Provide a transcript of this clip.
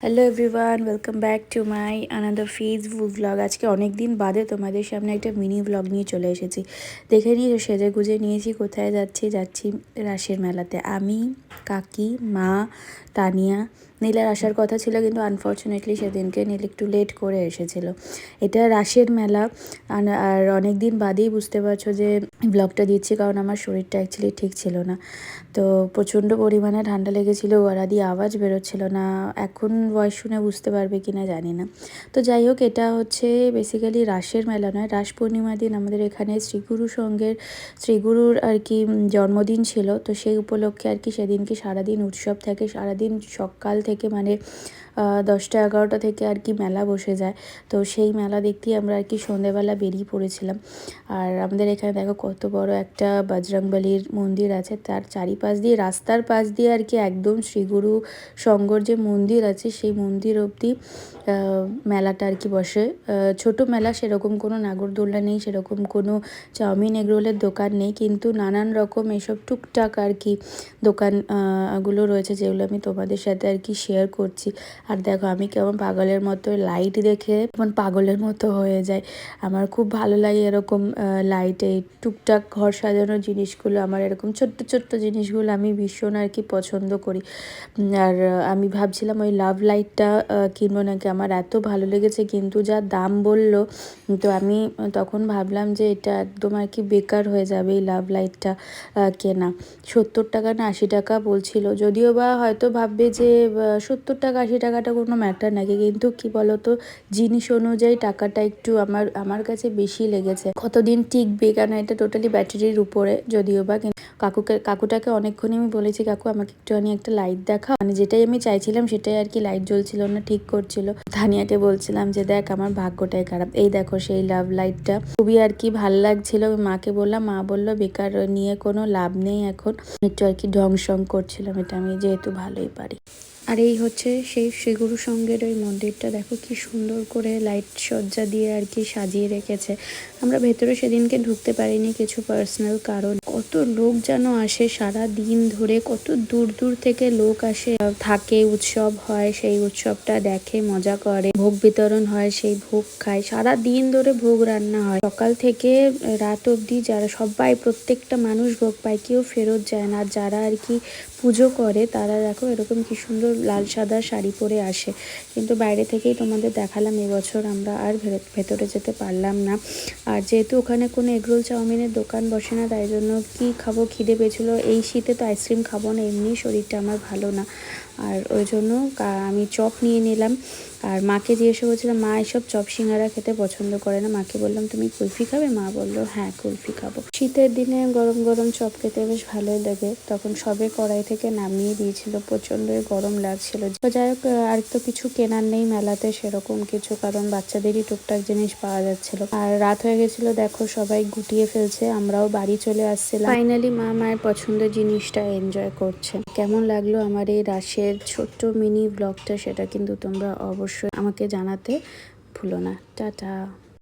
Hello everyone, welcome back to my another Facebook blog. আজকে অনেক দিন বাদে তোমাদের সামনে একটা মিনি ব্লগ নিয়ে চলে এসেছি। দেখে নিয়ে সেজে গুজে নিয়েছি। কোথায় যাচ্ছি রাসের মেলাতে। আমি, কাকি, মা, তানিয়া। নীলার আসার কথা ছিল, কিন্তু আনফর্চুনেটলি সেদিনকে নীল একটু লেট করে এসেছিল। এটা রাসের মেলা, আর অনেক দিন বাদেই বুঝতে পারছো যে ব্লগটা দিচ্ছি, কারণ আমার শরীরটা অ্যাকচুয়ালি ঠিক ছিল না। তো প্রচণ্ড পরিমাণে ঠান্ডা লেগেছিলো, ওরাদি আওয়াজ বেরোচ্ছিল না। এখন ভয়েস শুনে বুঝতে পারবে কি না জানি না। তো যাই হোক, এটা হচ্ছে বেসিক্যালি রাসের মেলা নয়, রাস পূর্ণিমা দিন আমাদের এখানে শ্রীগুরুর আর কি জন্মদিন ছিল। তো সেই উপলক্ষে আর কি সেদিনকে সারাদিন উৎসব থাকে, সারাদিন সকাল থেকে মানে 10টা-11টা থেকে আর কি মেলা বসে যায়। তো সেই মেলা দেখতেই আমরা আর কি সন্ধেবেলা বেরিয়ে পড়েছিলাম। আর আমাদের এখানে দেখো কত বড় একটা বজরংবলীর মন্দির আছে, তার চারিপাশ দিয়ে, রাস্তার পাশ দিয়ে আর কি একদম শ্রীগুরু শঙ্কর যে মন্দির আছে সেই মন্দির অবধি মেলাটা আর কি বসে। ছোট মেলা, সেরকম কোনো নাগরদোল্লা নেই, সেরকম কোনো চাউমিন এগরোলের দোকান নেই, কিন্তু নানান রকম এসব টুকটাক আর কি দোকানগুলো রয়েছে, যেগুলো আমি তোমাদের সাথে আর কি শেয়ার করছি। আর দেখো আমি কেমন পাগলের মতো লাইট দেখে কেমন পাগলের মতো হয়ে যায়। আমার খুব ভালো লাগে এরকম লাইট, এই টুকটাক ঘর সাজানোর জিনিসগুলো, আমার এরকম ছোট্ট ছোট্ট জিনিসগুলো আমি ভীষণ আর কি পছন্দ করি। আর আমি ভাবছিলাম ওই লাভ লাইটটা কিনবো নাকি, আমার এত ভালো লেগেছে, কিন্তু যা দাম বললো, তো আমি তখন ভাবলাম যে এটা একদম আর কি বেকার হয়ে যাবে এই লাভ লাইটটা কেনা। 70 টাকা না 80 টাকা বলছিল, যদিও বা হয়তো ভাববে যে 70 টাকা 80 টাকাটা কোনো ম্যাটার নাকি, কিন্তু কি বলতো, জিনিস অনুযায়ী টাকাটা একটু আমার কাছে বেশি লেগেছে। কতদিন টিকবে, কেন এটা টোটালি ব্যাটারির উপরে, যদিও বা কাকুটাকে অনেকক্ষণ আমি বলেছি, কাকু আমাকে একটুখানি একটা লাইট দেখা, মানে যেটাই আমি চাইছিলাম সেটাই আর কি লাইট জ্বলছিল না, ঠিক করছিল। ধানিয়াকে বলছিলাম যে দেখ আমার ভাগ্যটাই খারাপ, এই দেখো সেই লাভ লাইটটা খুবই আর কি ভাল লাগছিল। মাকে বললাম, মা বললো বেকার নিয়ে কোনো লাভ নেই, এখন একটু আর কি ঢং সং করছিলাম, এটা আমি যেহেতু ভালোই পারি। আর এই হচ্ছে সেই শ্রীগুরু সঙ্গের ওই মন্দিরটা, দেখো কি সুন্দর করে লাইট সজ্জা দিয়ে আর কি সাজিয়ে রেখেছে। আমরা ভেতরে সেদিনকে ঢুকতে পারিনি, কিছু পার্সোনাল কারণ। কত লোক যেন আসে সারা দিন ধরে, কত দূর দূর থেকে লোক আসে, থাকে, উৎসব হয়, সেই উৎসবটা দেখে, মজা করে, ভোগ বিতরণ হয়, সেই ভোগ খায়, সারা দিন ধরে ভোগ রান্না হয়, সকাল থেকে রাত অবধি। যারা সবাই, প্রত্যেকটা মানুষ ভোগ পায়, কেউ ফেরত যায় না। আর যারা আর কি পুজো করে তারা দেখো এরকম কি সুন্দর লাল সাদা শাড়ি পরে আসে। কিন্তু বাইরে থেকেই তোমাদের দেখালাম, এবছর আমরা আর ভেতরে যেতে পারলাম না। আর যেহেতু ওখানে কোনো এগরোল চাউমিনের দোকান বসে না, তাই জন্য কি খাবো, খিদে পেয়েছিলো। এই শীতে তো আইসক্রিম খাবো না, এমনি শরীরটা আমার ভালো না, আর ওই জন্য আমি চপ নিয়ে নিলাম। আর মাকে জিজ্ঞাসা করছিলাম, মা এসব চপ সিঙ্গারা খেতে পছন্দ করে না। মাকে বললাম তুমি কুলফি খাবে? মা বললো হ্যাঁ কুলফি খাবো। শীতের দিনে গরম গরম চপ খেতে বেশ ভালোই লাগে। তখন সবে কড়াই থেকে নামিয়ে দিয়েছিল, প্রচণ্ডই গরম লাগছিল। যাই হোক, আর তো কিছু কেনার নেই মেলাতে সেরকম কিছু, কারণ বাচ্চাদেরই টুকটাক জিনিস পাওয়া যাচ্ছিল। আর রাত হয়ে গেছিল, দেখো সবাই গুটিয়ে ফেলছে, আমরাও বাড়ি চলে আসছিলাম। ফাইনালি মা মায়ের পছন্দের জিনিসটা এনজয় করছে। কেমন লাগলো আমার এই রাসের ছোট্ট মিনি ব্লগটা, সেটা কিন্তু তোমরা অবশ্যই আমাকে জানাতে ভুলো না। টাটা।